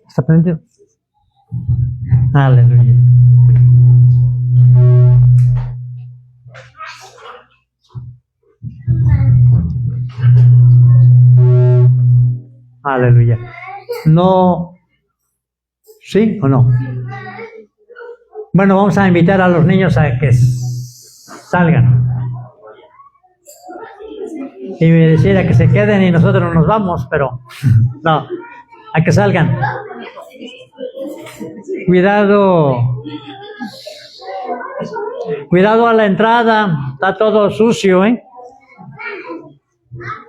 ¿Está prendido? Aleluya. Aleluya. No, ¿sí o no? Bueno, vamos a invitar a los niños a que salgan. Y me decía que se queden y nosotros nos vamos, pero no, a que salgan. Cuidado a la entrada, está todo sucio, ¿eh?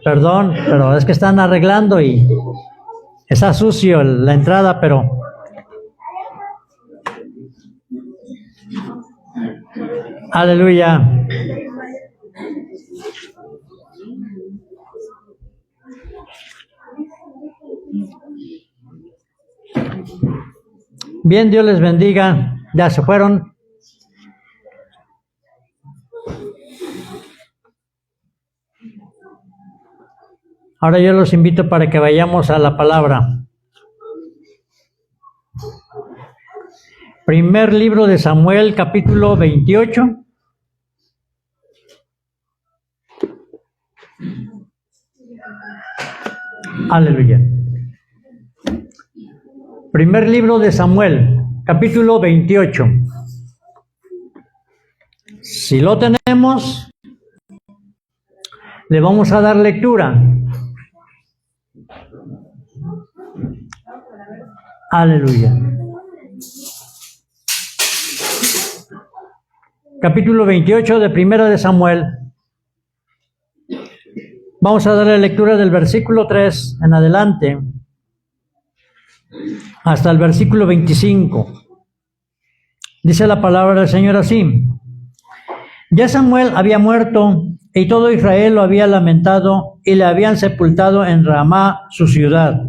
Perdón, pero es que están arreglando y está sucio la entrada, pero aleluya. Bien, Dios les bendiga. Ya se fueron. Ahora yo los invito para que vayamos a la palabra. Primer libro de Samuel, capítulo 28. Aleluya. Primer libro de Samuel, capítulo 28. Si lo tenemos, le vamos a dar lectura. Aleluya. Capítulo 28 de Primera de Samuel. Vamos a darle lectura del versículo 3 en adelante hasta el versículo 25. Dice la palabra del Señor así: Ya Samuel había muerto y todo Israel lo había lamentado y le habían sepultado en Ramá, su ciudad.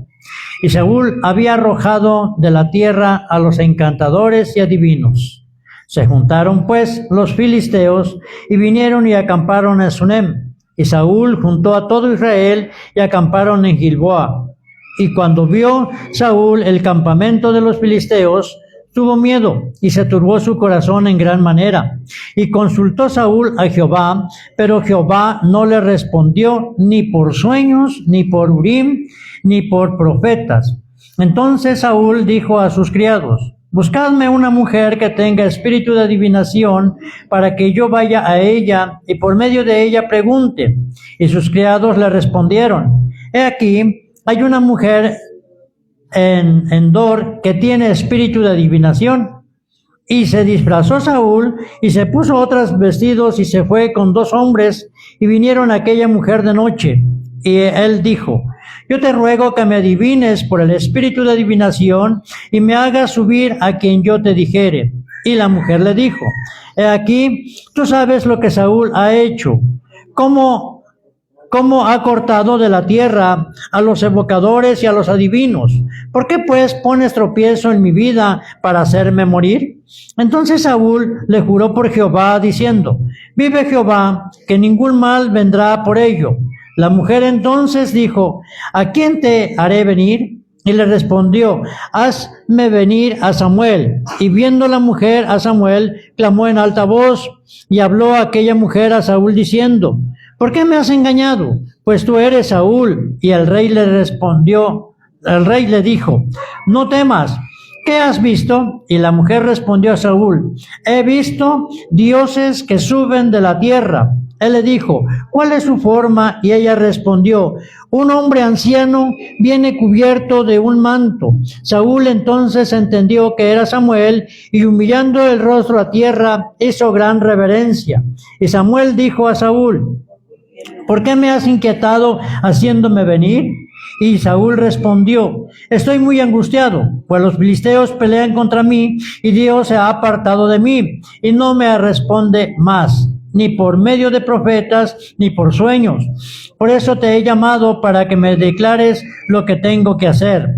Y Saúl había arrojado de la tierra a los encantadores y adivinos. Se juntaron pues los filisteos y vinieron y acamparon en Sunem. Y Saúl juntó a todo Israel y acamparon en Gilboa. Y cuando vio Saúl el campamento de los filisteos, tuvo miedo y se turbó su corazón en gran manera. Y consultó Saúl a Jehová, pero Jehová no le respondió ni por sueños, ni por Urim, ni por profetas. Entonces Saúl dijo a sus criados: Buscadme una mujer que tenga espíritu de adivinación, para que yo vaya a ella y por medio de ella pregunte. Y sus criados le respondieron: He aquí, hay una mujer en Endor que tiene espíritu de adivinación. Y se disfrazó Saúl y se puso otros vestidos y se fue con 2 hombres y vinieron a aquella mujer de noche. Y él dijo: Yo te ruego que me adivines por el espíritu de adivinación y me hagas subir a quien yo te dijere. Y la mujer le dijo: He aquí, tú sabes lo que Saúl ha hecho, cómo ha cortado de la tierra a los evocadores y a los adivinos. ¿Por qué pues pones tropiezo en mi vida para hacerme morir? Entonces Saúl le juró por Jehová, diciendo: Vive Jehová, que ningún mal vendrá por ello. La mujer entonces dijo: ¿A quién te haré venir? Y le respondió: Hazme venir a Samuel. Y viendo la mujer a Samuel, clamó en alta voz, y habló aquella mujer a Saúl diciendo: ¿Por qué me has engañado? Pues tú eres Saúl. Y el rey le dijo: No temas, ¿qué has visto? Y la mujer respondió a Saúl: He visto dioses que suben de la tierra. Él le dijo: ¿Cuál es su forma? Y ella respondió: Un hombre anciano viene cubierto de un manto. Saúl entonces entendió que era Samuel, y humillando el rostro a tierra, hizo gran reverencia. Y Samuel dijo a Saúl: ¿Por qué me has inquietado haciéndome venir? Y Saúl respondió: Estoy muy angustiado, pues los filisteos pelean contra mí, y Dios se ha apartado de mí, y no me responde más, ni por medio de profetas, ni por sueños. Por eso te he llamado para que me declares lo que tengo que hacer.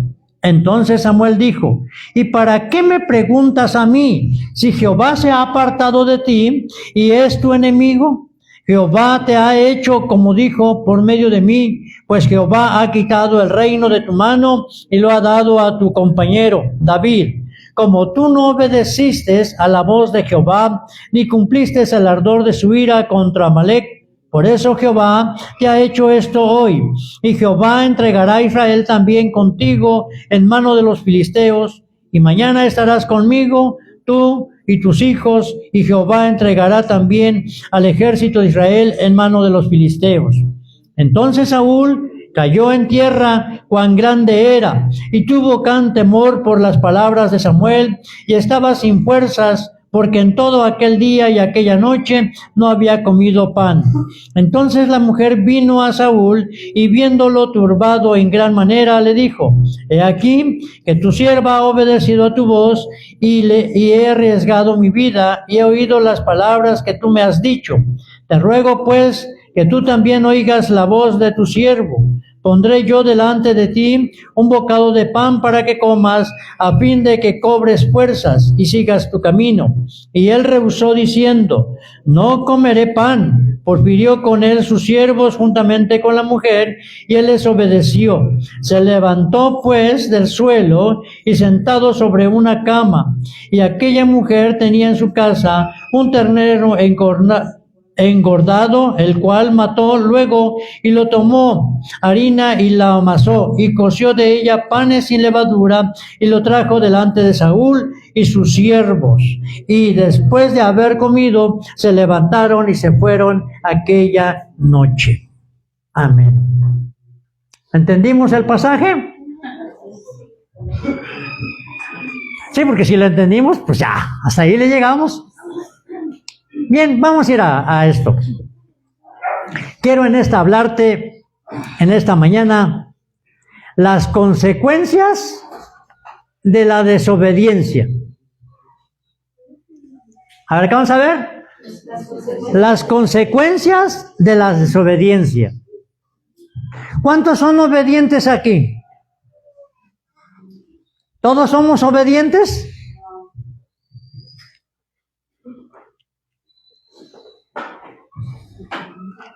Entonces Samuel dijo: ¿y para qué me preguntas a mí? Si Jehová se ha apartado de ti y es tu enemigo, Jehová te ha hecho como dijo por medio de mí, pues Jehová ha quitado el reino de tu mano y lo ha dado a tu compañero David. Como tú no obedeciste a la voz de Jehová, ni cumpliste el ardor de su ira contra Amalec, por eso Jehová te ha hecho esto hoy. Y Jehová entregará a Israel también contigo en mano de los filisteos, y mañana estarás conmigo, tú y tus hijos, y Jehová entregará también al ejército de Israel en mano de los filisteos. Entonces Saúl cayó en tierra, cuán grande era, y tuvo gran temor por las palabras de Samuel, y estaba sin fuerzas, porque en todo aquel día y aquella noche no había comido pan. Entonces la mujer vino a Saúl, y viéndolo turbado en gran manera, le dijo: he aquí que tu sierva ha obedecido a tu voz, y he arriesgado mi vida, y he oído las palabras que tú me has dicho. Te ruego pues que tú también oigas la voz de tu siervo. Pondré yo delante de ti un bocado de pan para que comas, a fin de que cobres fuerzas y sigas tu camino. Y él rehusó diciendo: no comeré pan. Porfirió con él sus siervos juntamente con la mujer, y él les obedeció. Se levantó pues del suelo y sentado sobre una cama, y aquella mujer tenía en su casa un ternero engordado, el cual mató luego y lo tomó harina y la amasó y coció de ella panes sin levadura y lo trajo delante de Saúl y sus siervos. Y después de haber comido, se levantaron y se fueron aquella noche. Amén. ¿Entendimos el pasaje? Sí, porque si lo entendimos, pues ya, hasta ahí le llegamos. Bien, vamos a ir a esto. Quiero hablarte en esta mañana las consecuencias de la desobediencia. A ver, ¿qué vamos a ver? Las consecuencias de la desobediencia. ¿Cuántos son obedientes aquí? ¿Todos somos obedientes?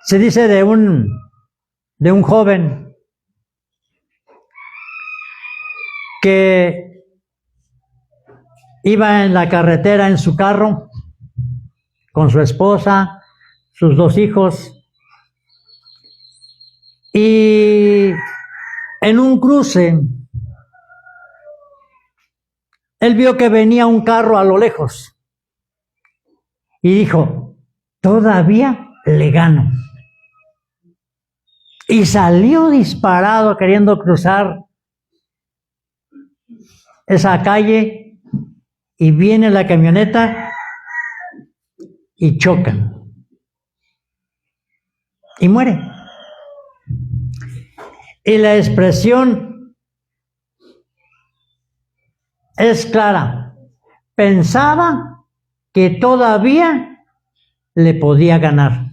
Se dice de un joven que iba en la carretera en su carro con su esposa, sus 2 hijos, y en un cruce él vio que venía un carro a lo lejos y dijo: todavía le gano. Y salió disparado queriendo cruzar esa calle, y viene la camioneta y chocan. Y muere. Y la expresión es clara. Pensaba que todavía le podía ganar.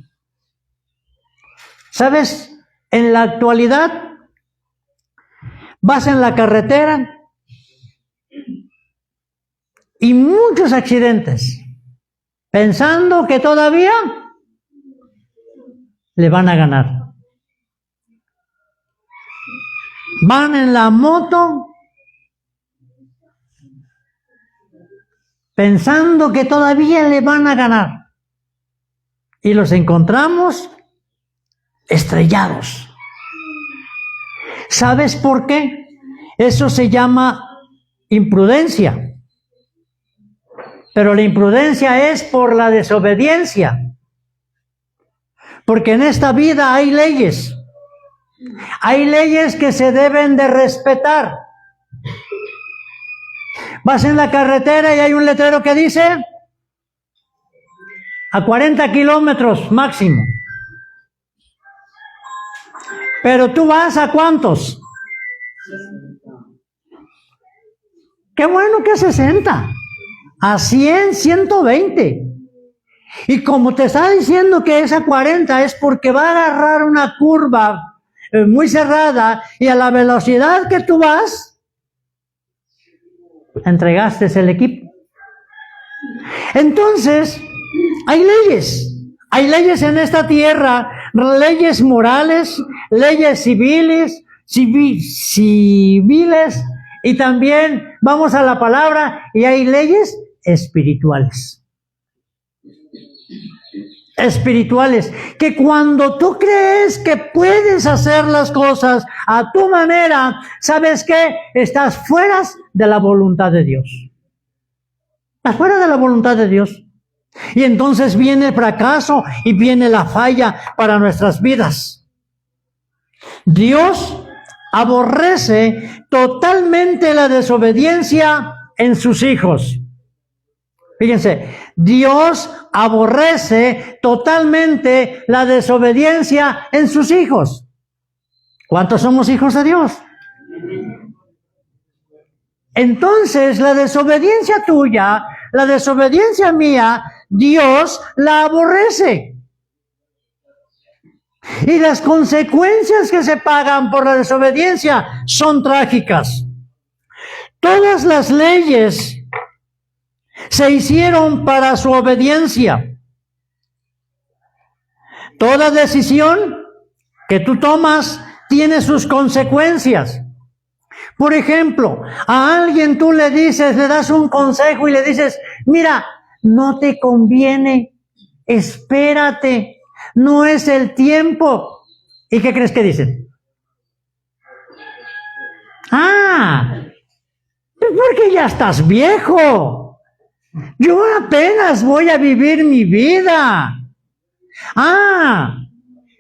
¿Sabes? En la actualidad, vas en la carretera y muchos accidentes, pensando que todavía le van a ganar. Van en la moto pensando que todavía le van a ganar, y los encontramos estrellados. ¿Sabes por qué? Eso se llama imprudencia. Pero la imprudencia es por la desobediencia. Porque en esta vida hay leyes. Hay leyes que se deben de respetar. Vas en la carretera y hay un letrero que dice a 40 kilómetros máximo. Pero tú vas ¿a cuántos? Qué bueno que 60. A 100, 120. Y como te está diciendo que es a 40, es porque va a agarrar una curva muy cerrada, y a la velocidad que tú vas, entregaste el equipo. Entonces, hay leyes en esta tierra, leyes morales, leyes civiles, y también vamos a la palabra y hay leyes espirituales. Espirituales, que cuando tú crees que puedes hacer las cosas a tu manera, ¿sabes qué? Estás fuera de la voluntad de Dios. Estás fuera de la voluntad de Dios. Y entonces viene el fracaso y viene la falla para nuestras vidas. Dios aborrece totalmente la desobediencia en sus hijos. Fíjense, Dios aborrece totalmente la desobediencia en sus hijos. ¿Cuántos somos hijos de Dios? Entonces, la desobediencia tuya, la desobediencia mía, Dios la aborrece. Y las consecuencias que se pagan por la desobediencia son trágicas. Todas las leyes se hicieron para su obediencia. Toda decisión que tú tomas tiene sus consecuencias. Por ejemplo, a alguien tú le dices, le das un consejo y le dices, mira, no te conviene, espérate, no es el tiempo. ¿Y qué crees que dicen? Porque ya estás viejo. Yo apenas voy a vivir mi vida.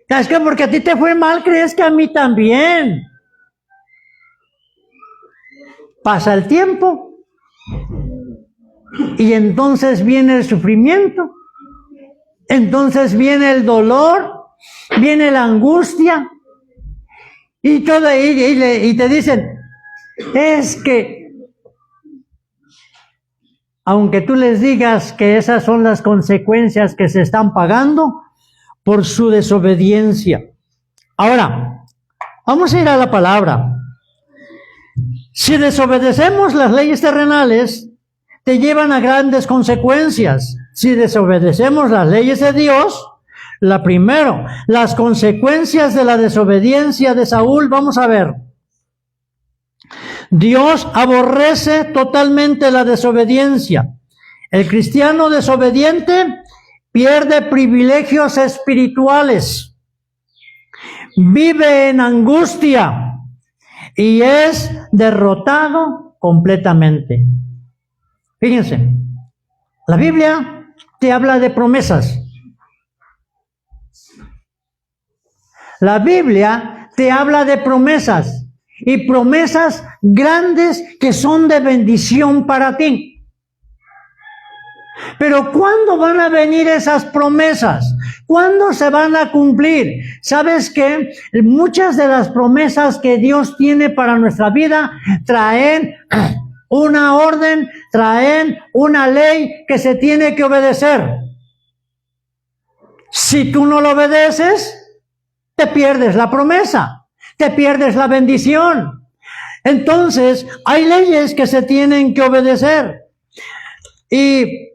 Es que porque a ti te fue mal, crees que a mí también. Pasa el tiempo y entonces viene el sufrimiento, entonces viene el dolor, viene la angustia y todo, y te dicen, es que aunque tú les digas que esas son las consecuencias que se están pagando por su desobediencia. Ahora, vamos a ir a la palabra. Si desobedecemos las leyes terrenales, te llevan a grandes consecuencias. Si desobedecemos las leyes de Dios, las consecuencias de la desobediencia de Saúl, vamos a ver. Dios aborrece totalmente la desobediencia. El cristiano desobediente pierde privilegios espirituales, vive en angustia y es derrotado completamente. Fíjense, la Biblia te habla de promesas. La Biblia te habla de promesas. Y promesas grandes que son de bendición para ti. Pero ¿cuándo van a venir esas promesas? ¿Cuándo se van a cumplir? ¿Sabes qué? Muchas de las promesas que Dios tiene para nuestra vida traen una orden, traen una ley que se tiene que obedecer. Si tú no lo obedeces, te pierdes la promesa. Te pierdes la bendición. Entonces, hay leyes que se tienen que obedecer. Y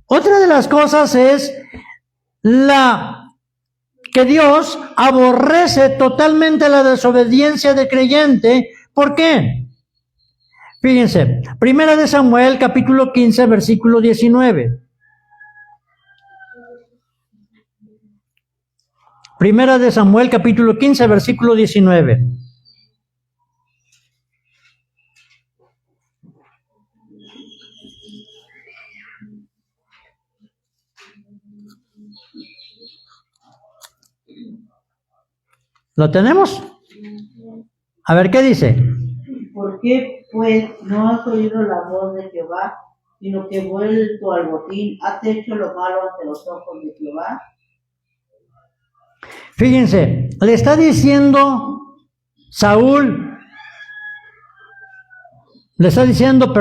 otra de las cosas es que Dios aborrece totalmente la desobediencia del creyente. ¿Por qué? Fíjense, 1 Samuel, capítulo 15, versículo 19. Primera de Samuel, capítulo 15, versículo 19. ¿Lo tenemos? A ver, ¿qué dice? ¿Por qué, pues, no has oído la voz de Jehová, sino que vuelto al botín, has hecho lo malo ante los ojos de Jehová? Fíjense, le está diciendo Samuel, le está diciendo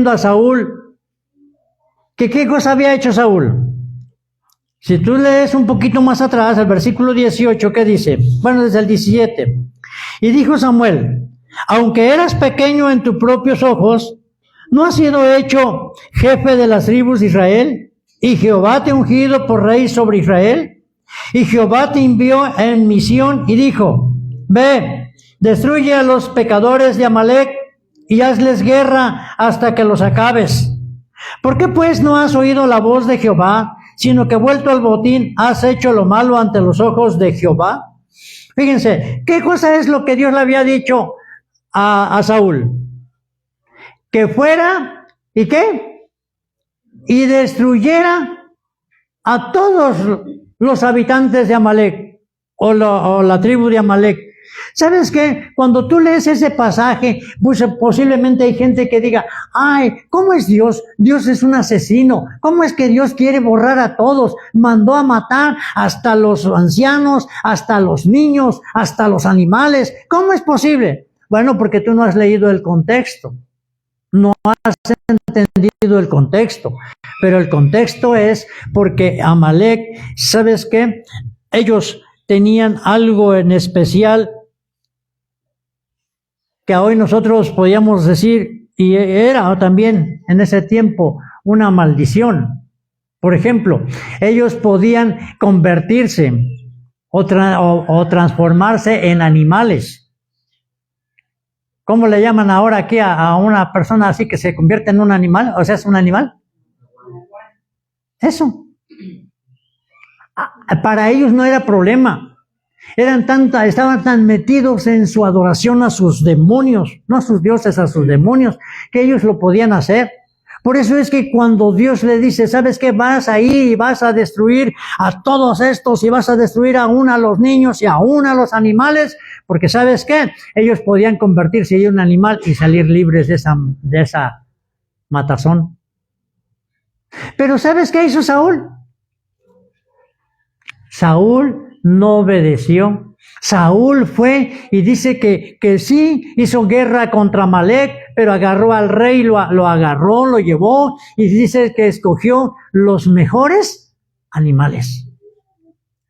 a Saúl que qué cosa había hecho Saúl. Si tú lees un poquito más atrás, el versículo 18, ¿qué dice? Bueno, desde el 17. Y dijo Samuel, aunque eras pequeño en tus propios ojos, ¿no has sido hecho jefe de las tribus de Israel? ¿Y Jehová te ha ungido por rey sobre Israel? Y Jehová te envió en misión y dijo, ve, destruye a los pecadores de Amalec y hazles guerra hasta que los acabes. ¿Por qué pues no has oído la voz de Jehová, sino que vuelto al botín has hecho lo malo ante los ojos de Jehová? Fíjense, ¿qué cosa es lo que Dios le había dicho a Saúl? Que fuera, ¿y qué? Y destruyera a todos los habitantes de Amalec, o la tribu de Amalek. ¿Sabes qué? Cuando tú lees ese pasaje, pues posiblemente hay gente que diga, ay, ¿cómo es Dios? Dios es un asesino. ¿Cómo es que Dios quiere borrar a todos? Mandó a matar hasta los ancianos, hasta los niños, hasta los animales. ¿Cómo es posible? Bueno, porque tú no has leído el contexto. No has entendido el contexto. Pero el contexto es porque Amalek, ¿sabes qué? Ellos tenían algo en especial que hoy nosotros podíamos decir, y era también en ese tiempo una maldición. Por ejemplo, ellos podían convertirse o transformarse en animales. ¿Cómo le llaman ahora aquí a una persona así que se convierte en un animal? O sea, ¿es un animal? Eso. Para ellos no era problema. Estaban tan metidos en su adoración a sus demonios, no a sus dioses, a sus demonios, que ellos lo podían hacer. Por eso es que cuando Dios le dice, ¿sabes qué? Vas a ir y vas a destruir a todos estos y vas a destruir aún a los niños y aún a los animales, porque ¿sabes qué? Ellos podían convertirse en un animal y salir libres de esa matazón. Pero ¿sabes qué hizo Saúl? Saúl no obedeció. Saúl fue y dice que sí hizo guerra contra Amalek, pero agarró al rey, lo agarró, lo llevó y dice que escogió los mejores animales.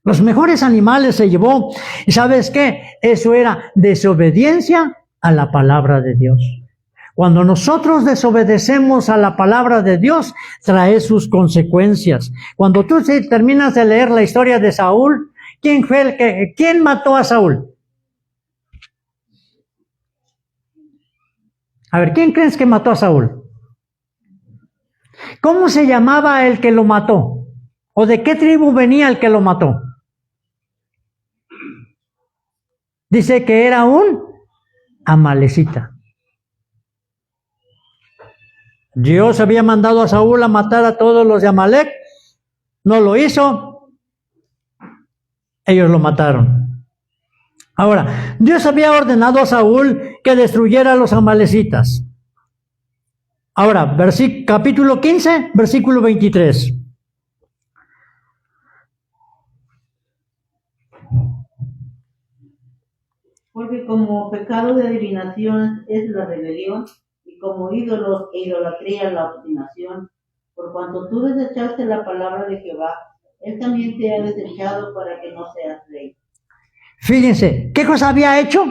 Los mejores animales se llevó. ¿Y sabes qué? Eso era desobediencia a la palabra de Dios. Cuando nosotros desobedecemos a la palabra de Dios, trae sus consecuencias. Cuando tú terminas de leer la historia de Saúl, ¿quién mató a Saúl? A ver, ¿quién crees que mató a Saúl? ¿Cómo se llamaba el que lo mató? ¿O de qué tribu venía el que lo mató? Dice que era un amalecita. Dios había mandado a Saúl a matar a todos los de Amalek. No lo hizo. Ellos lo mataron. Ahora, Dios había ordenado a Saúl que destruyera a los amalecitas. Ahora, capítulo 15, versículo 23. Porque como pecado de adivinación es la rebelión, y como ídolos e idolatría la obstinación, por cuanto tú desechaste la palabra de Jehová, Él también te ha desechado para que no seas rey. Fíjense, ¿qué cosa había hecho?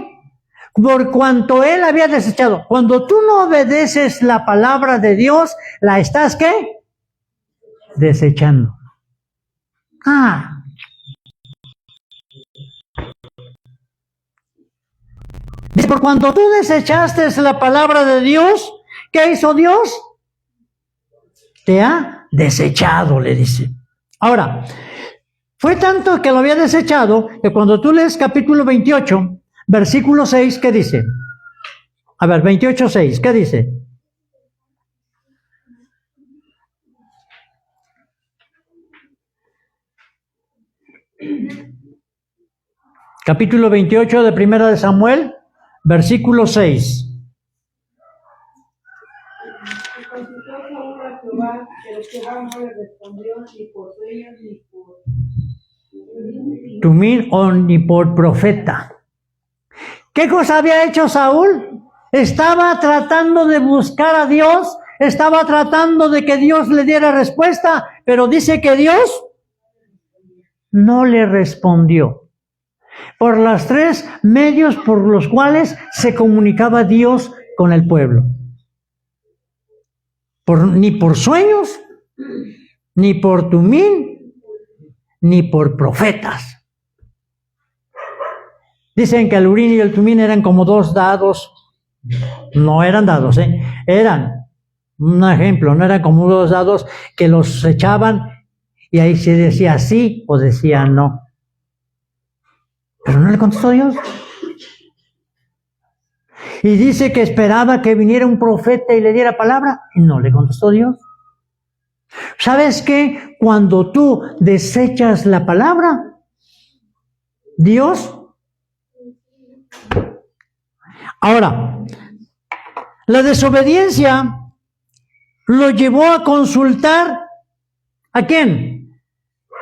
Por cuanto Él había desechado. Cuando tú no obedeces la palabra de Dios, ¿la estás qué? Desechando. Dice, por cuanto tú desechaste la palabra de Dios, ¿qué hizo Dios? Te ha desechado, le dice. Ahora, fue tanto que lo había desechado que cuando tú lees capítulo 28, versículo 6, ¿qué dice? A ver, 28:6, ¿qué dice? Capítulo 28 de Primera de Samuel, versículo 6. Pero Jehová no le respondió ni por sueños ni por Tumín o ni por profeta. ¿Qué cosa había hecho Saúl? Estaba tratando de buscar a Dios, estaba tratando de que Dios le diera respuesta, pero dice que Dios no le respondió. por los 3 medios por los cuales se comunicaba Dios con el pueblo. Ni por sueños, ni por tumín, ni por profetas. Dicen que el urín y el tumín eran como 2 dados. No eran dados, eran un ejemplo, no eran como 2 dados que los echaban y ahí se decía sí o decía no. Pero no le contestó Dios. Y dice que esperaba que viniera un profeta y le diera palabra, y no le contestó Dios. ¿Sabes qué? Cuando tú desechas la palabra, Dios. Ahora, la desobediencia lo llevó a consultar ¿a quién?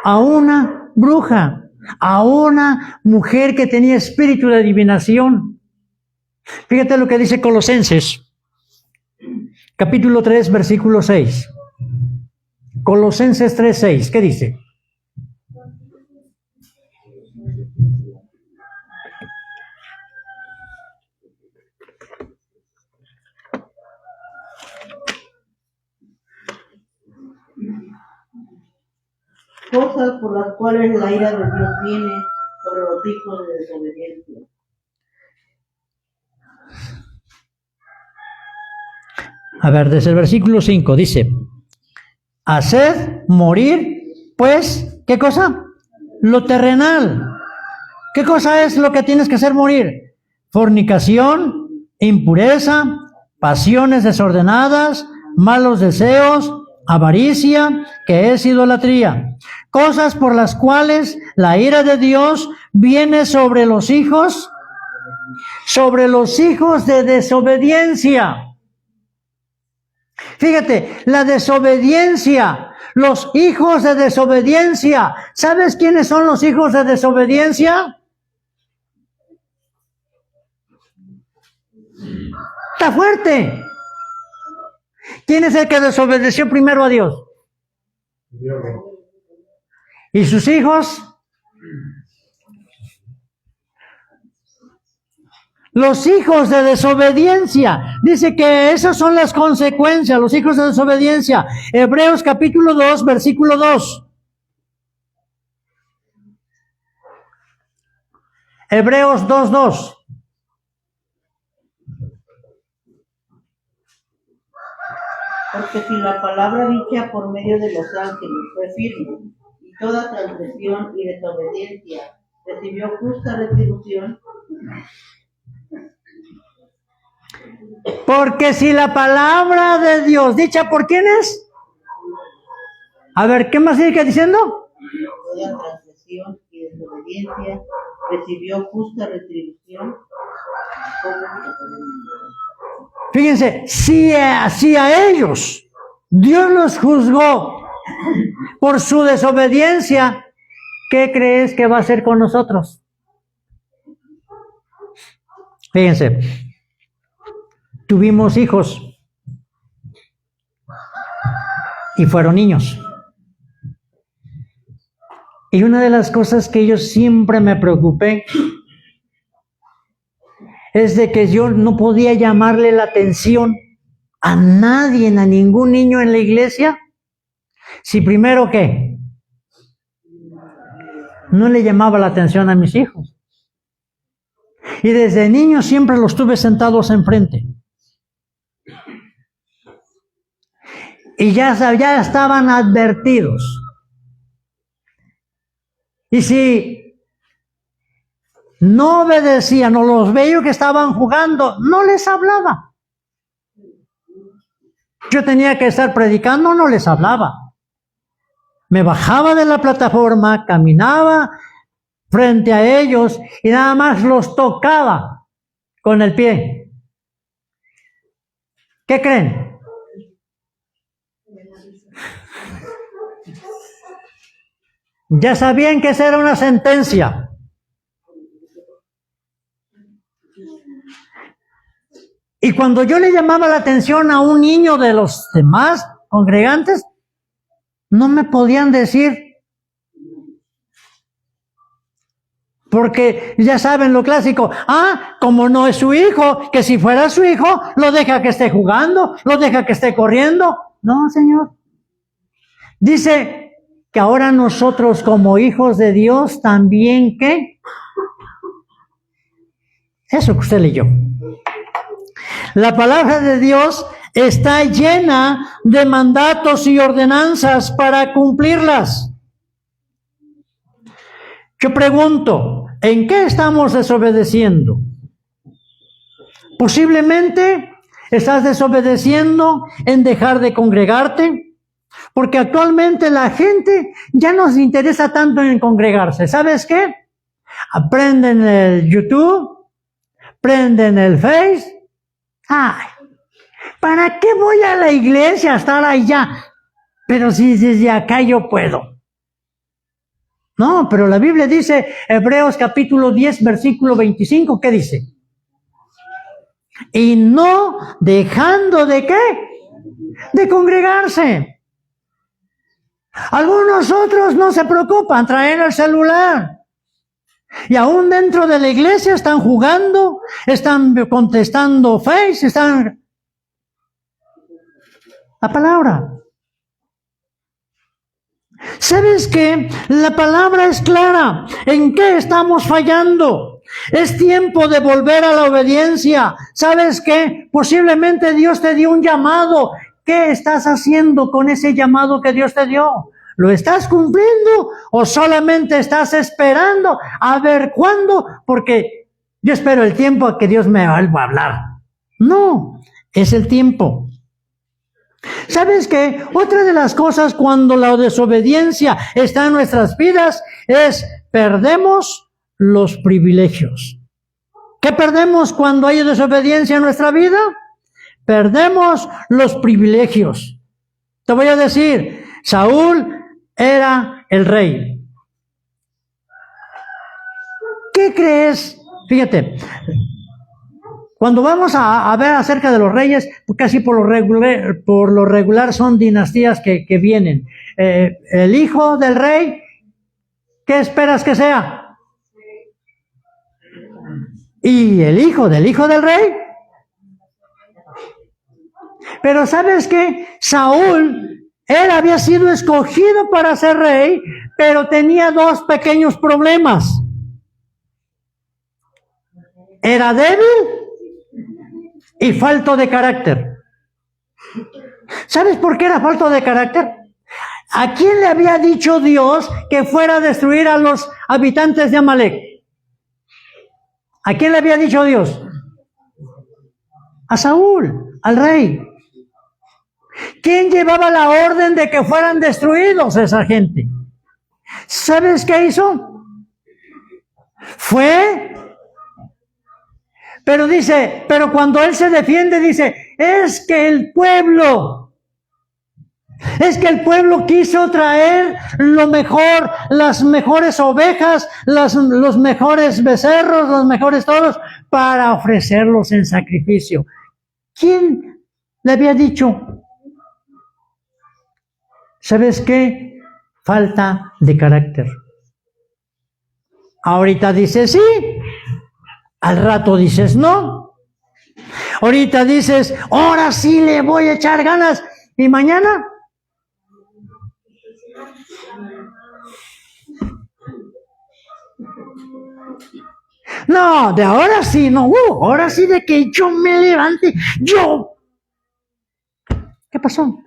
A una bruja, a una mujer que tenía espíritu de adivinación. Fíjate lo que dice Colosenses, capítulo 3, versículo 6. Colosenses 3, 6, ¿qué dice? Cosas por las cuales la ira de Dios viene sobre los hijos de desobediencia. A ver, desde el versículo 5 dice: haced morir, pues, ¿qué cosa? Lo terrenal. ¿Qué cosa es lo que tienes que hacer morir? Fornicación, impureza, pasiones desordenadas, malos deseos, avaricia, que es idolatría. Cosas por las cuales la ira de Dios viene sobre los hijos de desobediencia. Fíjate, la desobediencia, los hijos de desobediencia. ¿Sabes quiénes son los hijos de desobediencia? Está fuerte. ¿Quién es el que desobedeció primero a Dios? Dios. ¿Y sus hijos? Los hijos de desobediencia. Dice que esas son las consecuencias, los hijos de desobediencia. Hebreos capítulo 2, versículo 2. Hebreos 2, 2. Porque si la palabra dicha por medio de los ángeles fue firme, y toda transgresión y desobediencia recibió justa retribución, porque si la palabra de Dios, dicha por quiénes? A ver, ¿qué más sigue diciendo? toda transgresión y desobediencia recibió justa retribución. Fíjense, si a ellos Dios los juzgó por su desobediencia, ¿qué crees que va a hacer con nosotros? Fíjense, tuvimos hijos y fueron niños. Y una de las cosas que yo siempre me preocupé es de que yo no podía llamarle la atención a nadie, a ningún niño en la iglesia, si primero ¿qué? No le llamaba la atención a mis hijos. Y desde niño siempre los tuve sentados enfrente. Y ya estaban advertidos. Y si no obedecían o los veía que estaban jugando, no les hablaba. Yo tenía que estar predicando, no les hablaba. Me bajaba de la plataforma, caminaba frente a ellos y nada más los tocaba con el pie. ¿Qué creen? Ya sabían que esa era una sentencia. Y cuando yo le llamaba la atención a un niño de los demás congregantes, no me podían decir Porque ya saben lo clásico, como no es su hijo, que si fuera su hijo, lo deja que esté jugando, lo deja que esté corriendo. No, Señor. Dice que ahora nosotros como hijos de Dios también, ¿qué? Eso que usted leyó. La palabra de Dios está llena de mandatos y ordenanzas para cumplirlas. Yo pregunto, ¿en qué estamos desobedeciendo? Posiblemente estás desobedeciendo en dejar de congregarte, porque actualmente la gente ya no se interesa tanto en congregarse. ¿Sabes qué? Aprenden el YouTube, prenden el Face. Ay, ¿para qué voy a la iglesia a estar allá? Pero si desde acá yo puedo. No, pero la Biblia dice, Hebreos capítulo 10, versículo 25, ¿qué dice? Y no dejando de ¿qué? De congregarse. Algunos otros no se preocupan, traen el celular. Y aún dentro de la iglesia están jugando, están contestando Face, están... La palabra. ¿Sabes qué? La palabra es clara. ¿En qué estamos fallando? Es tiempo de volver a la obediencia. ¿Sabes qué? Posiblemente Dios te dio un llamado. ¿Qué estás haciendo con ese llamado que Dios te dio? ¿Lo estás cumpliendo o solamente estás esperando a ver cuándo? Porque yo espero el tiempo a que Dios me vuelva a hablar. No, es el tiempo. ¿Sabes qué? Otra de las cosas cuando la desobediencia está en nuestras vidas es perdemos los privilegios. ¿Qué perdemos cuando hay desobediencia en nuestra vida? Perdemos los privilegios. Te voy a decir, Saúl era el rey. ¿Qué crees? Fíjate, cuando vamos a ver acerca de los reyes, casi por lo regular son dinastías que vienen. El hijo del rey, ¿qué esperas que sea? Y el hijo del rey. Pero ¿sabes qué? Saúl, él había sido escogido para ser rey, pero tenía dos pequeños problemas. Era débil y falto de carácter. ¿Sabes por qué era falto de carácter? ¿A quién le había dicho Dios que fuera a destruir a los habitantes de Amalek? ¿A quién le había dicho Dios? A Saúl, al rey. ¿Quién llevaba la orden de que fueran destruidos esa gente? ¿Sabes qué hizo? Pero cuando él se defiende, dice, es que el pueblo quiso traer lo mejor, las mejores ovejas, los mejores becerros, los mejores toros, para ofrecerlos en sacrificio. ¿Quién le había dicho? ¿Sabes qué? Falta de carácter. Ahorita dices sí, al rato dices no. Ahorita dices, ahora sí le voy a echar ganas. ¿Y mañana? No, de ahora sí, no. Ahora sí de que yo me levante, yo. ¿Qué pasó?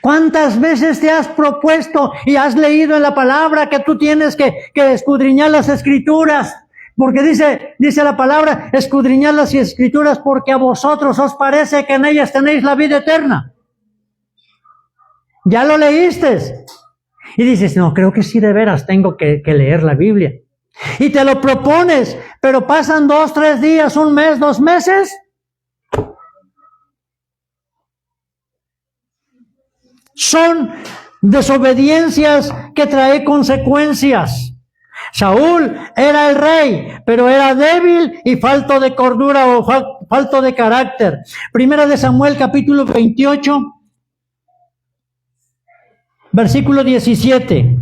¿Cuántas veces te has propuesto y has leído en la palabra que tú tienes que escudriñar las escrituras? Porque dice la palabra, escudriñar las escrituras porque a vosotros os parece que en ellas tenéis la vida eterna. ¿Ya lo leíste? Y dices, no, creo que sí de veras tengo que leer la Biblia. Y te lo propones, pero pasan 2, 3 días, 1 mes, 2 meses. Son desobediencias que trae consecuencias. Saúl era el rey, pero era débil y falto de cordura o falto de carácter. Primera de Samuel, capítulo 28, versículo 17.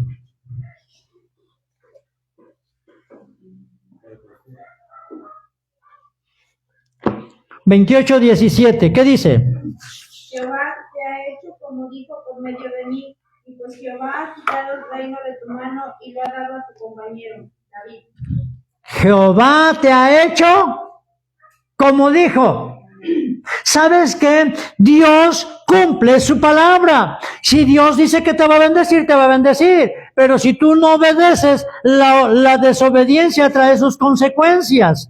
28:17. ¿Qué dice? Jehová te ha hecho como dijo por medio de mí, y pues Jehová ha quitado el reino de tu mano y lo ha dado a tu compañero, David. Jehová te ha hecho como dijo. ¿Sabes qué? Dios cumple su palabra. Si Dios dice que te va a bendecir, te va a bendecir. Pero si tú no obedeces, la desobediencia trae sus consecuencias.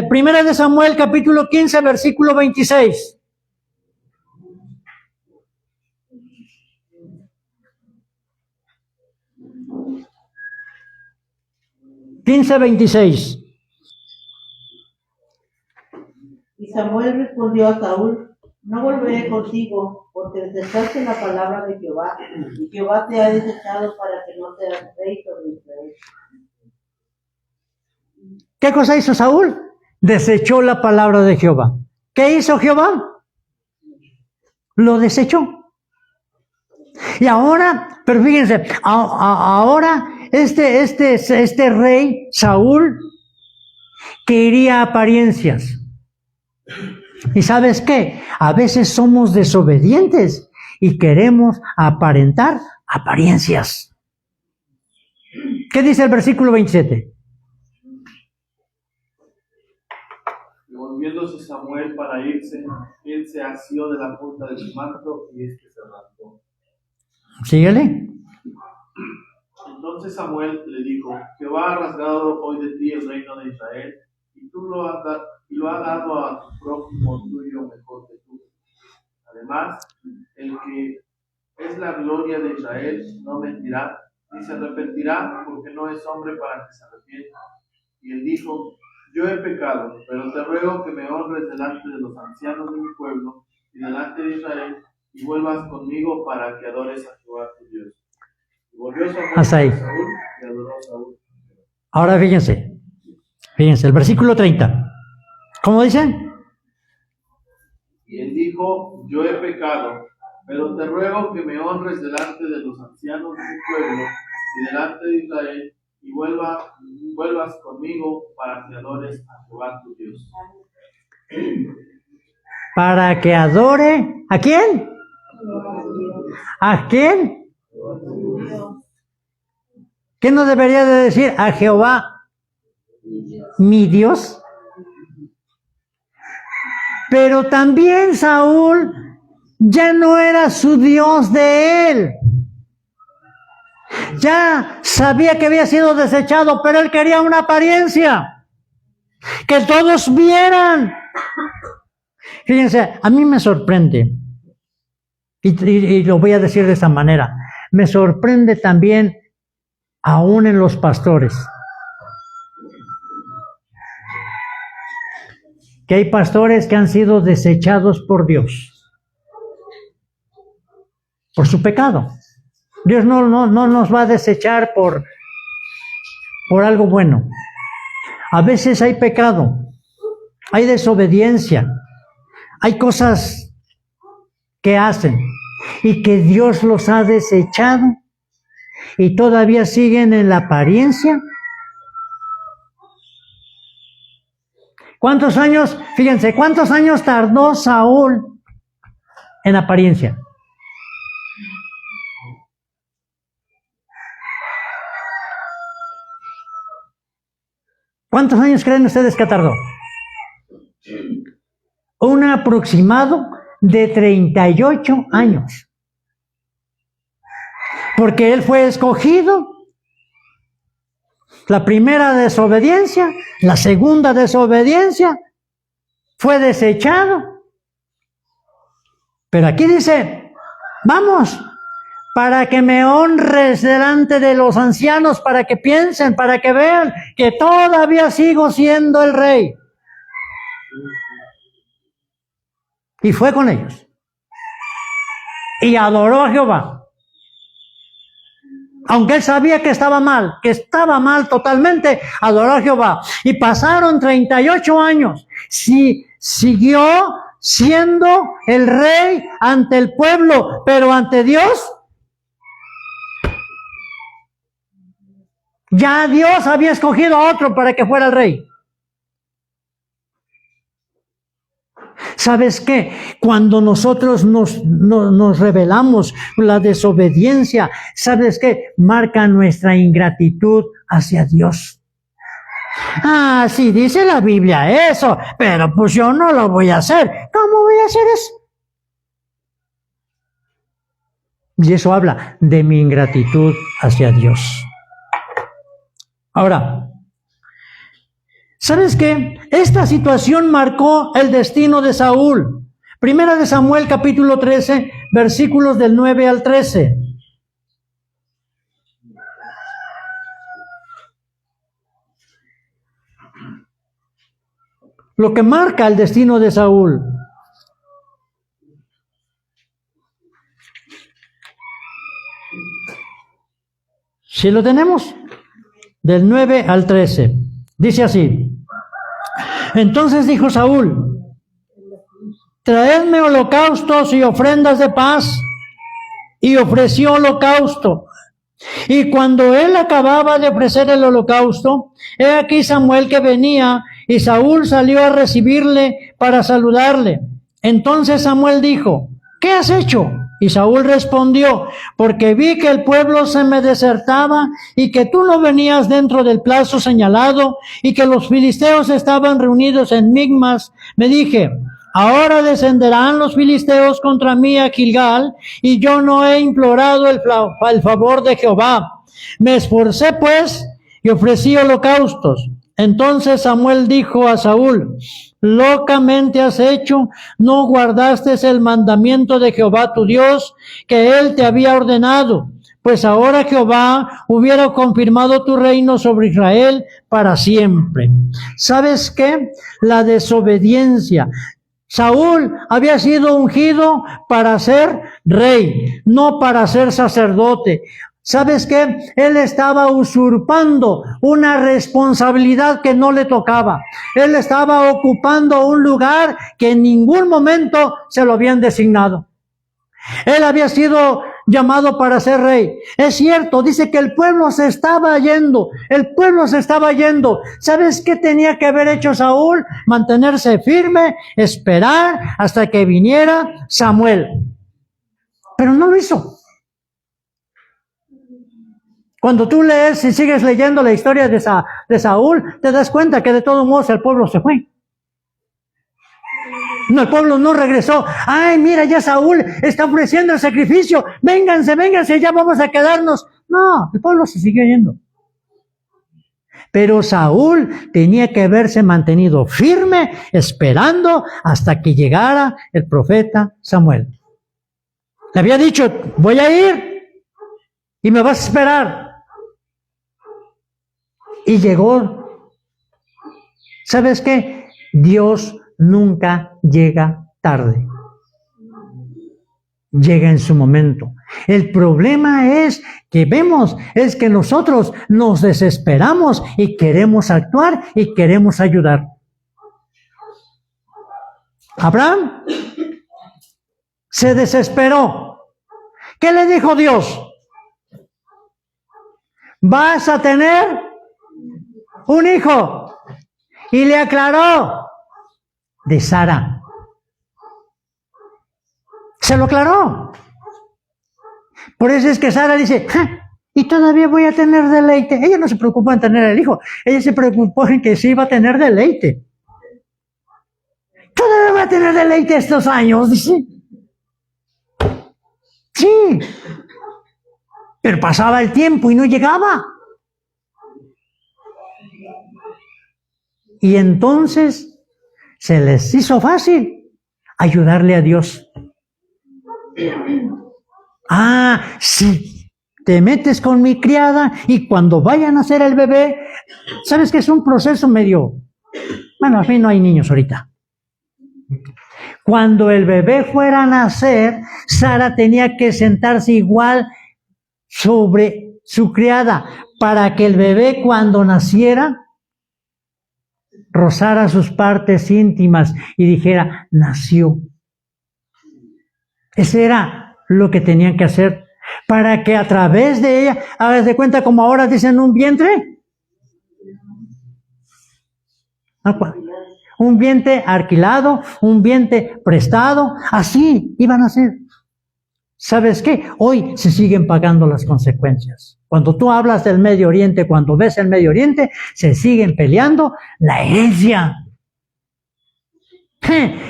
Primera de Samuel, capítulo 15, versículo 26. 15:26. Y Samuel respondió a Saúl: no volveré contigo, porque desechaste la palabra de Jehová, y Jehová te ha desechado para que no seas rey sobre Israel. ¿Qué cosa hizo Saúl? Desechó la palabra de Jehová. ¿Qué hizo Jehová? Lo desechó. Y ahora, pero fíjense, ahora este rey Saúl quería apariencias. ¿Y sabes qué? A veces somos desobedientes y queremos aparentar apariencias. ¿Qué dice el versículo 27? Y volviéndose Samuel para irse, él se asió de la punta de su manto y se rasgó. Síguele. Entonces Samuel le dijo: Jehová ha rasgado hoy de ti el reino de Israel, y tú lo ha dado a tu prójimo tuyo mejor que tú. Además, el que es la gloria de Israel no mentirá, ni se arrepentirá, porque no es hombre para que se arrepienta. Y él dijo: yo he pecado, pero te ruego que me honres delante de los ancianos de mi pueblo y delante de Israel, y vuelvas conmigo para que adores a Jehová tu Dios. Y volvió Samuel Hasta ahí. a Saúl y adoró a Saúl. Ahora fíjense, el versículo 30. ¿Cómo dice? Y él dijo: yo he pecado, pero te ruego que me honres delante de los ancianos de mi pueblo y delante de Israel, y vuelvas conmigo para que adores a Jehová tu Dios. Para que adore, ¿a quién? ¿A quién? ¿Qué no debería de decir? A Jehová, mi Dios. Pero también Saúl ya no era su Dios de él. Ya sabía que había sido desechado, pero él quería una apariencia. Que todos vieran. Fíjense, a mí me sorprende, y lo voy a decir de esa manera, me sorprende también aún en los pastores. Que hay pastores que han sido desechados por Dios, por su pecado. Dios no nos va a desechar por algo bueno. A veces hay pecado, hay desobediencia, hay cosas que hacen y que Dios los ha desechado y todavía siguen en la apariencia. ¿Cuántos años? Fíjense, ¿cuántos años tardó Saúl en apariencia? ¿Cuántos años creen ustedes que tardó? Un aproximado de 38 años. Porque él fue escogido. La primera desobediencia, la segunda desobediencia, fue desechado. Pero aquí dice, vamos, para que me honres delante de los ancianos, para que piensen, para que vean que todavía sigo siendo el rey. Y fue con ellos. Y adoró a Jehová. Aunque él sabía que estaba mal totalmente, adoró a Jehová. Y pasaron 38 años. Siguió siendo el rey ante el pueblo, pero ante Dios, ya Dios había escogido a otro para que fuera el rey. ¿Sabes qué? Cuando nosotros nos rebelamos, la desobediencia, ¿sabes qué? Marca nuestra ingratitud hacia Dios. Ah, sí, dice la Biblia eso, pero pues yo no lo voy a hacer. ¿Cómo voy a hacer eso? Y eso habla de mi ingratitud hacia Dios. Ahora, ¿sabes qué? Esta situación marcó el destino de Saúl. Primera de Samuel, capítulo 13, versículos del 9 al 13. Lo que marca el destino de Saúl. ¿Sí lo tenemos? Del 9 al 13. Dice así. Entonces dijo Saúl, traedme holocaustos y ofrendas de paz. Y ofreció holocausto. Y cuando él acababa de ofrecer el holocausto, he aquí Samuel que venía, y Saúl salió a recibirle para saludarle. Entonces Samuel dijo, ¿qué has hecho? Y Saúl respondió, porque vi que el pueblo se me desertaba y que tú no venías dentro del plazo señalado y que los filisteos estaban reunidos en Migmas. Me dije, ahora descenderán los filisteos contra mí a Gilgal, y yo no he implorado el favor de Jehová. Me esforcé pues y ofrecí holocaustos. Entonces Samuel dijo a Saúl, locamente has hecho, no guardaste el mandamiento de Jehová tu Dios, que él te había ordenado. Pues ahora Jehová hubiera confirmado tu reino sobre Israel para siempre. ¿Sabes qué? La desobediencia. Saúl había sido ungido para ser rey, no para ser sacerdote. ¿Sabes qué? Él estaba usurpando una responsabilidad que no le tocaba. Él estaba ocupando un lugar que en ningún momento se lo habían designado. Él había sido llamado para ser rey. Es cierto, dice que el pueblo se estaba yendo. El pueblo se estaba yendo. ¿Sabes qué tenía que haber hecho Saúl? Mantenerse firme, esperar hasta que viniera Samuel. Pero no lo hizo. Cuando tú lees y sigues leyendo la historia de Saúl, te das cuenta que de todos modos el pueblo se fue. No, el pueblo no regresó. Ay, mira, ya Saúl está ofreciendo el sacrificio. Vénganse, ya vamos a quedarnos. No, el pueblo se siguió yendo. Pero Saúl tenía que haberse mantenido firme, esperando hasta que llegara el profeta Samuel. Le había dicho, voy a ir y me vas a esperar. Y llegó. ¿Sabes qué? Dios nunca llega tarde. Llega en su momento. El problema es que nosotros nos desesperamos y queremos actuar y queremos ayudar. Abraham se desesperó. ¿Qué le dijo Dios? Vas a tener un hijo. Y le aclaró de Sara. Se lo aclaró. Por eso es que Sara dice, y todavía voy a tener deleite. Ella no se preocupó en tener el hijo. Ella se preocupó en que sí iba a tener deleite. Todavía voy a tener deleite estos años, dice. Sí. Pero pasaba el tiempo y no llegaba. Y entonces se les hizo fácil ayudarle a Dios. Si te metes con mi criada y cuando vayan a nacer el bebé, sabes que es un proceso medio... Bueno, al fin no hay niños ahorita. Cuando el bebé fuera a nacer, Sara tenía que sentarse igual sobre su criada para que el bebé cuando naciera rozara sus partes íntimas y dijera, nació. Ese era lo que tenían que hacer para que a través de ella, hagas de cuenta como ahora dicen un vientre. un vientre alquilado, un vientre prestado, así iban a ser. ¿Sabes qué? Hoy se siguen pagando las consecuencias. Cuando tú hablas del Medio Oriente, cuando ves el Medio Oriente, se siguen peleando la herencia.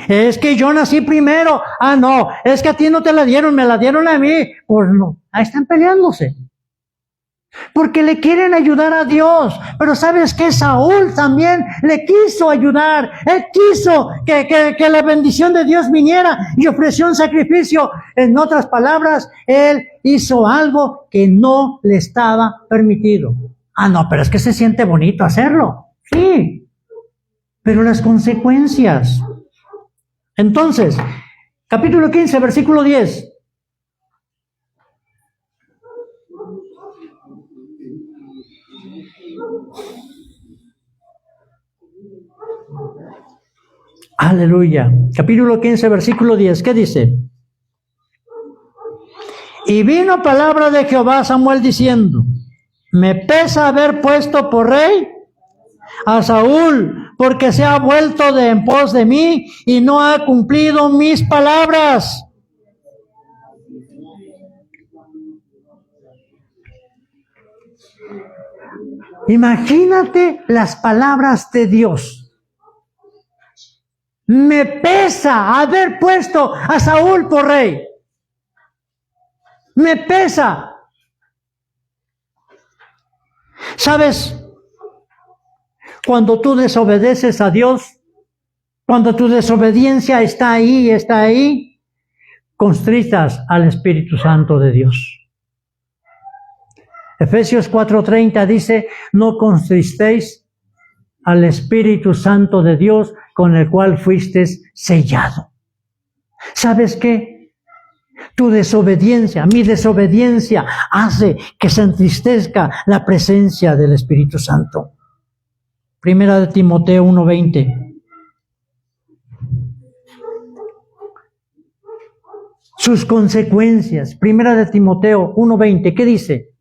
Es que yo nací primero. Ah, no, es que a ti no te la dieron, me la dieron a mí. Pues no, ahí están peleándose. Porque le quieren ayudar a Dios. Pero ¿sabes qué? Saúl también le quiso ayudar. Él quiso que la bendición de Dios viniera y ofreció un sacrificio. En otras palabras, él hizo algo que no le estaba permitido. Ah, no, pero es que se siente bonito hacerlo. Sí. Pero las consecuencias. Entonces, capítulo 15, versículo 10. Aleluya. Capítulo 15, versículo 10. ¿Qué dice? Y vino palabra de Jehová a Samuel diciendo, me pesa haber puesto por rey a Saúl, porque se ha vuelto de en pos de mí y no ha cumplido mis palabras. Imagínate las palabras de Dios. Me pesa haber puesto a Saúl por rey. Me pesa. ¿Sabes? Cuando tú desobedeces a Dios, cuando tu desobediencia está ahí, constristas al Espíritu Santo de Dios. Efesios 4:30 dice, no contristéis al Espíritu Santo de Dios con el cual fuisteis sellado. ¿Sabes qué? Tu desobediencia, mi desobediencia hace que se entristezca la presencia del Espíritu Santo. Primera de Timoteo 1:20. Sus consecuencias. Primera de Timoteo 1:20. ¿Qué dice?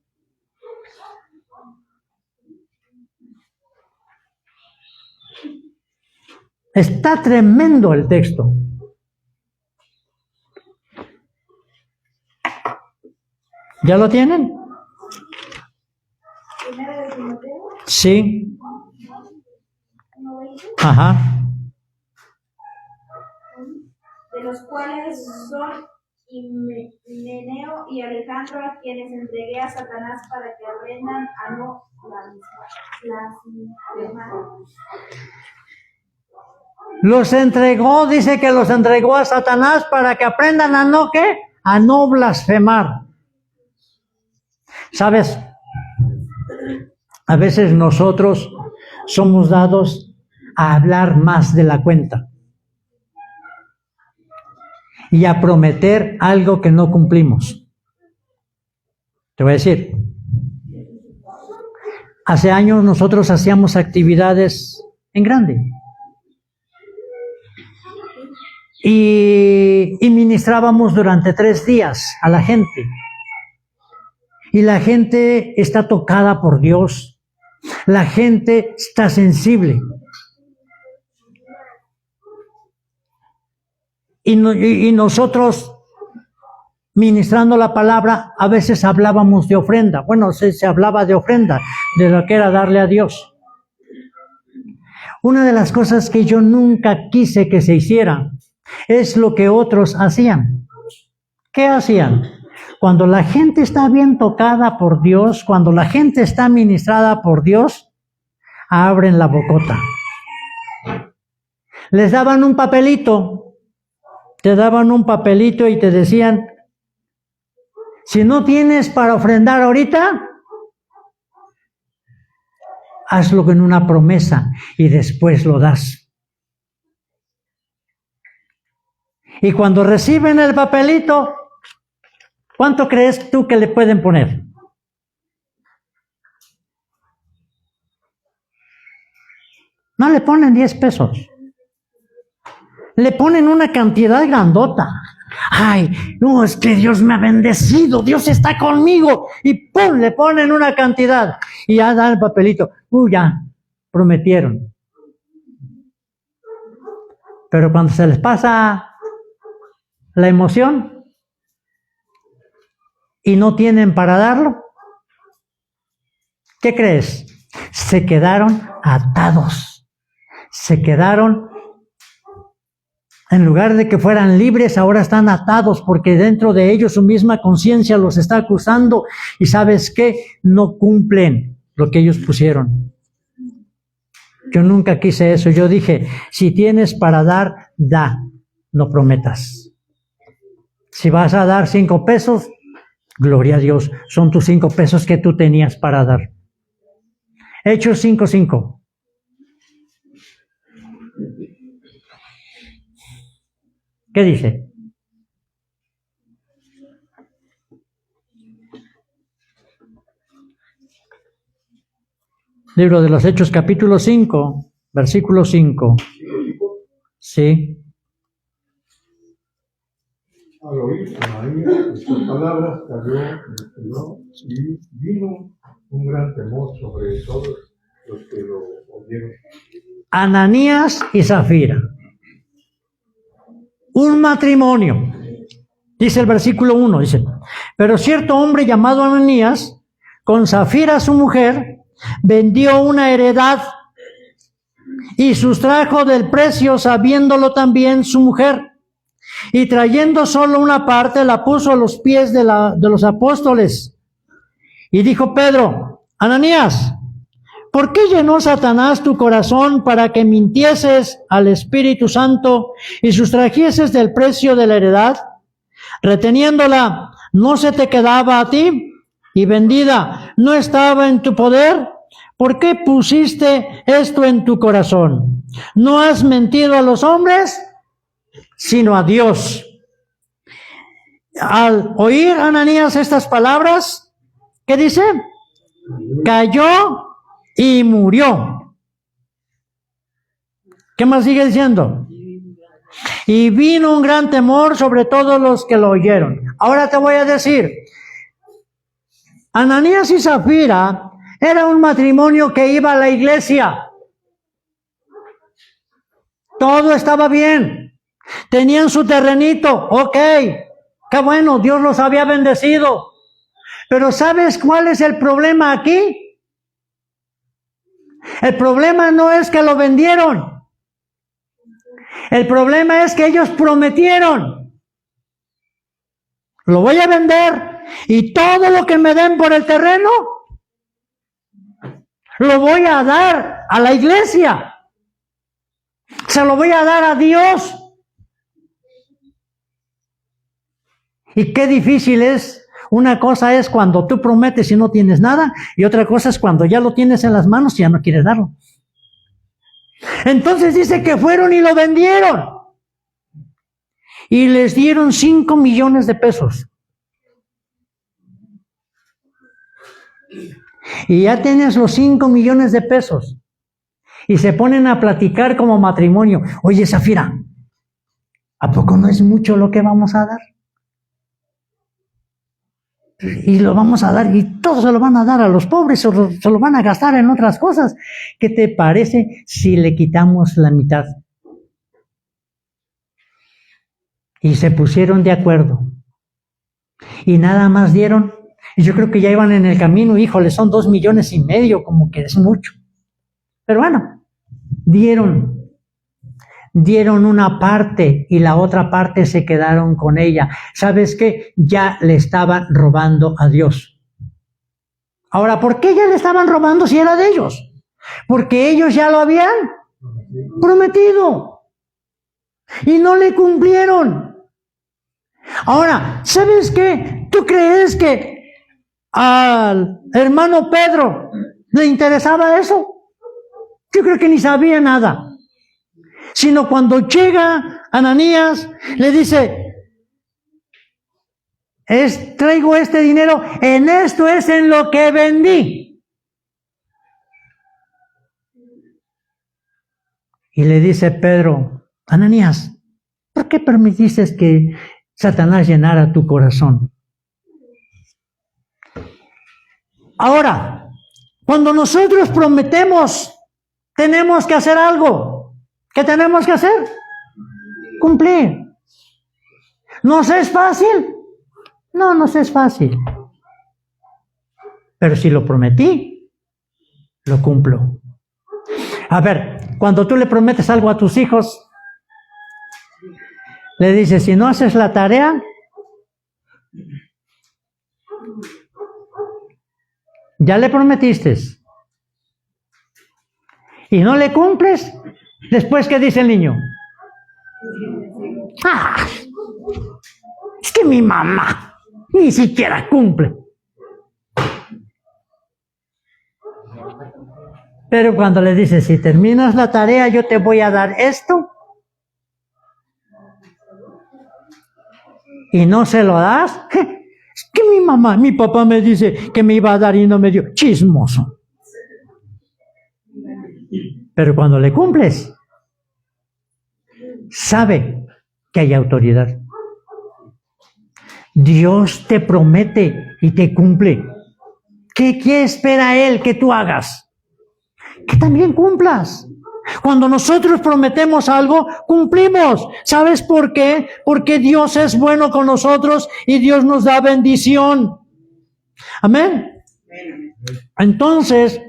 Está tremendo el texto. ¿Ya lo tienen? Primera de Timoteo, Sí. 1:20, Ajá. de los cuales son Himeneo y Alejandro, a quienes entregué a Satanás para que aprendan a no blasfemar. Los entregó, dice que los entregó a Satanás para que aprendan a no, ¿qué? A no blasfemar. ¿Sabes? A veces nosotros somos dados a hablar más de la cuenta y a prometer algo que no cumplimos. Te voy a decir, hace años nosotros hacíamos actividades en grande y ministrábamos durante 3 días a la gente. Y la gente está tocada por Dios. La gente está sensible. Y nosotros, ministrando la palabra, a veces hablábamos de ofrenda. Bueno, se hablaba de ofrenda, de lo que era darle a Dios. Una de las cosas que yo nunca quise que se hiciera es lo que otros hacían. ¿Qué hacían? Cuando la gente está bien tocada por Dios, cuando la gente está ministrada por Dios, abren la bocota. Les daban un papelito, te daban un papelito y te decían, si no tienes para ofrendar ahorita, hazlo con una promesa y después lo das. Y cuando reciben el papelito, ¿cuánto crees tú que le pueden poner? No le ponen 10 pesos. Le ponen una cantidad grandota. Ay, no, es que Dios me ha bendecido, Dios está conmigo. Y ¡pum! Le ponen una cantidad. Y ya dan el papelito. Ya, prometieron. Pero cuando se les pasa la emoción y no tienen para darlo, ¿qué crees? Se quedaron atados. Se quedaron, en lugar de que fueran libres, ahora están atados porque dentro de ellos su misma conciencia los está acusando y ¿sabes qué? No cumplen lo que ellos pusieron. Yo nunca quise eso. Yo dije, si tienes para dar, da, no prometas. Si vas a dar 5 pesos, gloria a Dios, son tus 5 pesos que tú tenías para dar. Hechos 5:5. ¿Qué dice? Libro de los Hechos, capítulo 5, versículo 5. Sí. Al oír Ananías estas palabras, cayó en el suelo y vino un gran temor sobre todos los que lo oyeron. Ananías y Zafira. Un matrimonio. Dice el versículo 1, dice, pero cierto hombre llamado Ananías, con Zafira su mujer, vendió una heredad y sustrajo del precio, sabiéndolo también su mujer. Y trayendo solo una parte, la puso a los pies de los apóstoles. Y dijo Pedro, Ananías, ¿por qué llenó Satanás tu corazón para que mintieses al Espíritu Santo y sustrajeses del precio de la heredad? Reteniéndola, ¿no se te quedaba a ti? Y vendida, ¿no estaba en tu poder? ¿Por qué pusiste esto en tu corazón? ¿No has mentido a los hombres, sino a Dios? Al oír Ananías estas palabras, ¿qué dice? Cayó y murió. ¿Qué más sigue diciendo? Y vino un gran temor sobre todos los que lo oyeron. Ahora te voy a decir, Ananías y Zafira era un matrimonio que iba a la iglesia. Todo estaba bien. Tenían su terrenito, ok, qué bueno, Dios los había bendecido. Pero ¿sabes cuál es el problema aquí? El problema no es que lo vendieron. El problema es que ellos prometieron. Lo voy a vender y todo lo que me den por el terreno, lo voy a dar a la iglesia. Se lo voy a dar a Dios. Y qué difícil es. Una cosa es cuando tú prometes y no tienes nada, y otra cosa es cuando ya lo tienes en las manos y ya no quieres darlo. Entonces dice que fueron y lo vendieron. Y les dieron 5 millones de pesos. Y ya tienes los 5 millones de pesos. Y se ponen a platicar como matrimonio. Oye, Zafira, ¿a poco no es mucho lo que vamos a dar? Y lo vamos a dar, y todos se lo van a dar a los pobres, o se lo van a gastar en otras cosas. ¿Qué te parece si le quitamos la mitad? Y se pusieron de acuerdo. Y nada más dieron. Y yo creo que ya iban en el camino, híjole, son 2,5 millones, como que es mucho. Pero bueno, dieron una parte y la otra parte se quedaron con ella. ¿Sabes qué? Ya le estaban robando a Dios. Ahora, ¿por qué ya le estaban robando si era de ellos? Porque ellos ya lo habían prometido y no le cumplieron. Ahora, ¿sabes qué? ¿Tú crees que al hermano Pedro le interesaba eso? Yo creo que ni sabía nada. Sino cuando llega Ananías, le dice, traigo este dinero, en esto es en lo que vendí. Y le dice Pedro, Ananías, ¿por qué permitiste que Satanás llenara tu corazón? Ahora, cuando nosotros prometemos, tenemos que hacer algo. ¿Qué tenemos que hacer? cumplir. ¿Nos es fácil? No, nos es fácil. Pero si lo prometí, lo cumplo. A ver, cuando tú le prometes algo a tus hijos, le dices, si no haces la tarea, ya le prometiste. Y no le cumples, después, ¿qué dice el niño? Ah, es que mi mamá ni siquiera cumple. Pero cuando le dices, si terminas la tarea, yo te voy a dar esto, y no se lo das, es que mi papá me dice que me iba a dar y no me dio. Chismoso. Pero cuando le cumples, sabe que hay autoridad. Dios te promete y te cumple. ¿Qué espera Él que tú hagas? Que también cumplas. Cuando nosotros prometemos algo, cumplimos. ¿Sabes por qué? Porque Dios es bueno con nosotros y Dios nos da bendición. Amén. Entonces,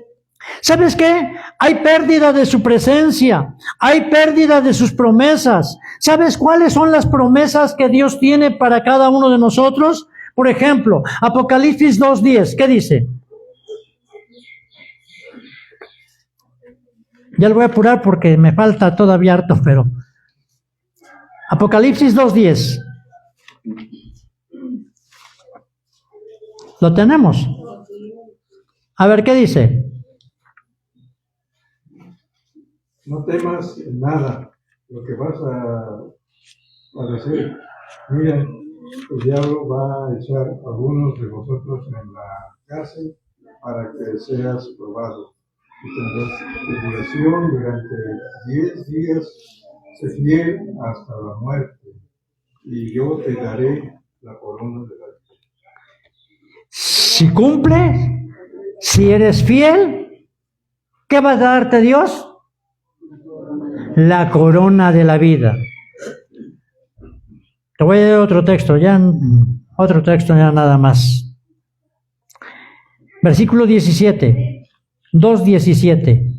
¿sabes qué? Hay pérdida de su presencia, hay pérdida de sus promesas. ¿Sabes cuáles son las promesas que Dios tiene para cada uno de nosotros? Por ejemplo, Apocalipsis 2:10, ¿qué dice? Ya lo voy a apurar porque me falta todavía harto, pero Apocalipsis 2:10. ¿Lo tenemos? A ver, ¿qué dice? No temas nada lo que vas a padecer. Mira, el diablo va a echar a algunos de vosotros en la cárcel para que seas probado. Y tendrás tribulación durante 10 días, sé fiel hasta la muerte, y yo te daré la corona de la vida. Si cumples, si eres fiel, ¿qué va a darte Dios? La corona de la vida. Te voy a dar otro texto ya nada más. Versículo 17, 2:17.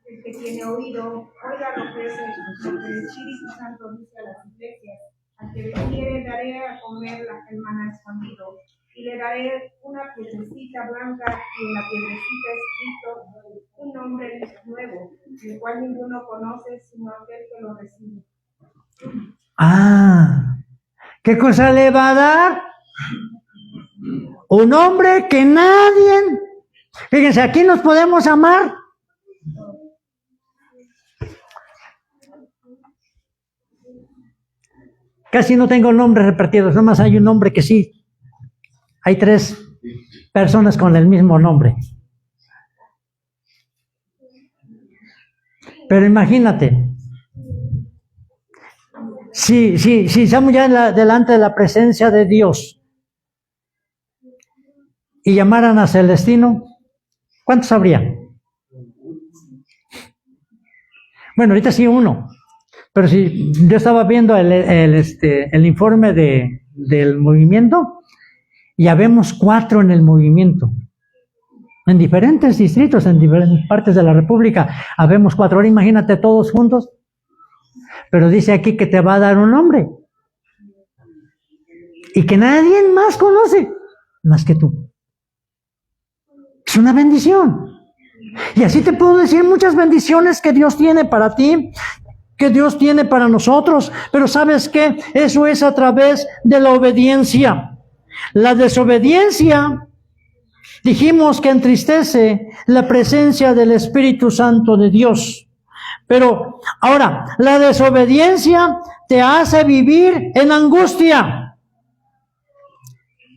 El que tiene oído, oiga lo que el Espíritu Santo dice a las iglesias. Al que venciere daré a comer el maná escondido, y le daré una piedrecita blanca, y en la piedrecita escrito un nombre nuevo, el cual ninguno conoce sino aquel que lo recibe. ¿Qué cosa le va a dar? Un nombre que nadie... Fíjense, aquí nos podemos amar. Casi no tengo nombres repartidos, nomás hay un nombre que sí. Hay 3 personas con el mismo nombre. Pero imagínate, si estamos ya delante de la presencia de Dios y llamaran a Celestino, ¿cuántos habría? Bueno, ahorita sí uno. Pero si yo estaba viendo el informe del movimiento, y habemos 4 en el movimiento. En diferentes distritos, en diferentes partes de la República, habemos 4. Ahora imagínate todos juntos. Pero dice aquí que te va a dar un nombre. Y que nadie más conoce, más que tú. Es una bendición. Y así te puedo decir muchas bendiciones que Dios tiene para ti, que Dios tiene para nosotros, pero ¿sabes qué? Eso es a través de la obediencia. La desobediencia, dijimos que entristece la presencia del Espíritu Santo de Dios. Pero ahora, la desobediencia te hace vivir en angustia.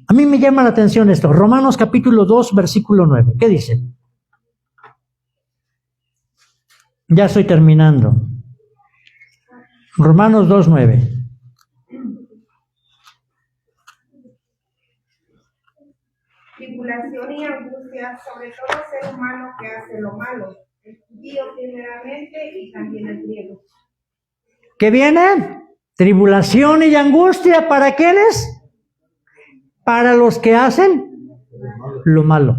A mí me llama la atención esto. Romanos capítulo 2, versículo 9. ¿Qué dice? Ya estoy terminando. Romanos 2:9. Tribulación y angustia sobre todo ser humano que hace lo malo, el judío primeramente y también el griego. ¿Qué viene? Tribulación y angustia. ¿Para quiénes? Para los que hacen lo malo.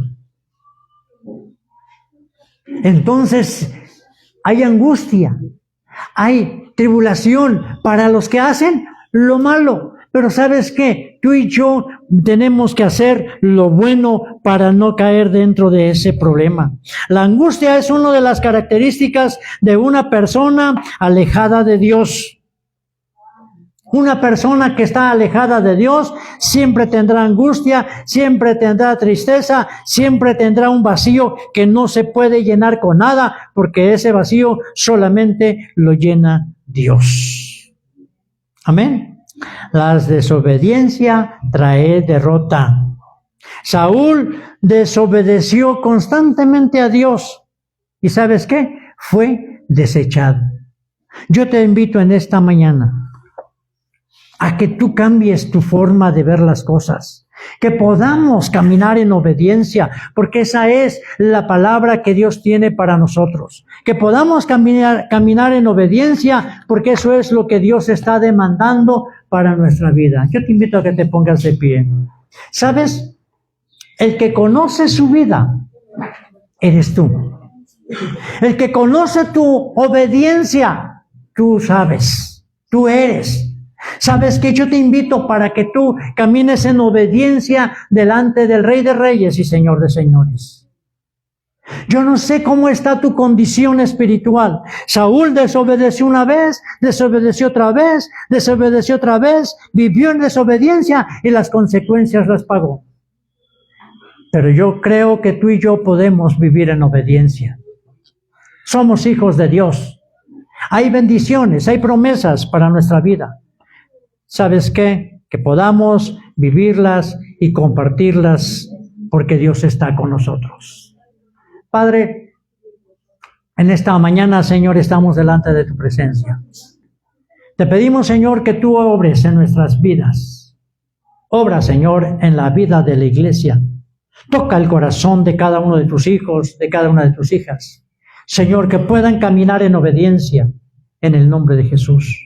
Entonces, hay angustia, hay tribulación para los que hacen lo malo. Pero ¿sabes qué? Tú y yo tenemos que hacer lo bueno para no caer dentro de ese problema. La angustia es una de las características de una persona alejada de Dios. Una persona que está alejada de Dios siempre tendrá angustia, siempre tendrá tristeza, siempre tendrá un vacío que no se puede llenar con nada, porque ese vacío solamente lo llena Dios. Amén. La desobediencia trae derrota. Saúl desobedeció constantemente a Dios. ¿Y sabes qué? Fue desechado. Yo te invito en esta mañana a que tú cambies tu forma de ver las cosas, que podamos caminar en obediencia, porque esa es la palabra que Dios tiene para nosotros, que podamos caminar en obediencia, porque eso es lo que Dios está demandando para nuestra vida. Yo te invito a que te pongas de pie. ¿Sabes? El que conoce su vida, eres tú. El que conoce tu obediencia, tú sabes, tú eres. ¿Sabes qué? Yo te invito para que tú camines en obediencia delante del Rey de Reyes y Señor de Señores. Yo no sé cómo está tu condición espiritual. Saúl desobedeció una vez, desobedeció otra vez, vivió en desobediencia y las consecuencias las pagó. Pero yo creo que tú y yo podemos vivir en obediencia. Somos hijos de Dios. Hay bendiciones, hay promesas para nuestra vida. ¿Sabes qué? Que podamos vivirlas y compartirlas porque Dios está con nosotros. Padre, en esta mañana, Señor, estamos delante de tu presencia. Te pedimos, Señor, que tú obres en nuestras vidas. Obra, Señor, en la vida de la iglesia. Toca el corazón de cada uno de tus hijos, de cada una de tus hijas. Señor, que puedan caminar en obediencia en el nombre de Jesús.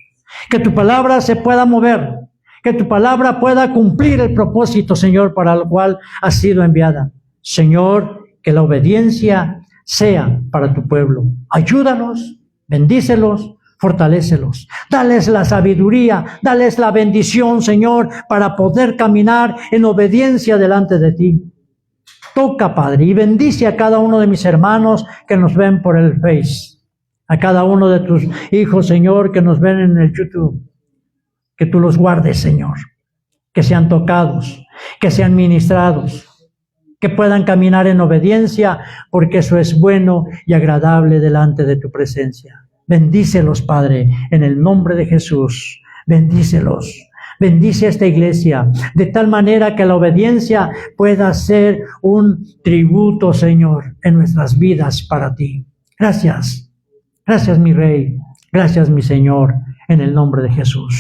Que tu palabra se pueda mover, que tu palabra pueda cumplir el propósito, Señor, para el cual ha sido enviada. Señor, que la obediencia sea para tu pueblo. Ayúdanos, bendícelos, fortalécelos. Dales la sabiduría, dales la bendición, Señor, para poder caminar en obediencia delante de ti. Toca, Padre, y bendice a cada uno de mis hermanos que nos ven por el Face. A cada uno de tus hijos, Señor, que nos ven en el YouTube. Que tú los guardes, Señor. Que sean tocados, que sean ministrados, que puedan caminar en obediencia, porque eso es bueno y agradable delante de tu presencia. Bendícelos, Padre, en el nombre de Jesús. Bendícelos. Bendice a esta iglesia, de tal manera que la obediencia pueda ser un tributo, Señor, en nuestras vidas para ti. Gracias. Gracias, mi Rey. Gracias, mi Señor, en el nombre de Jesús.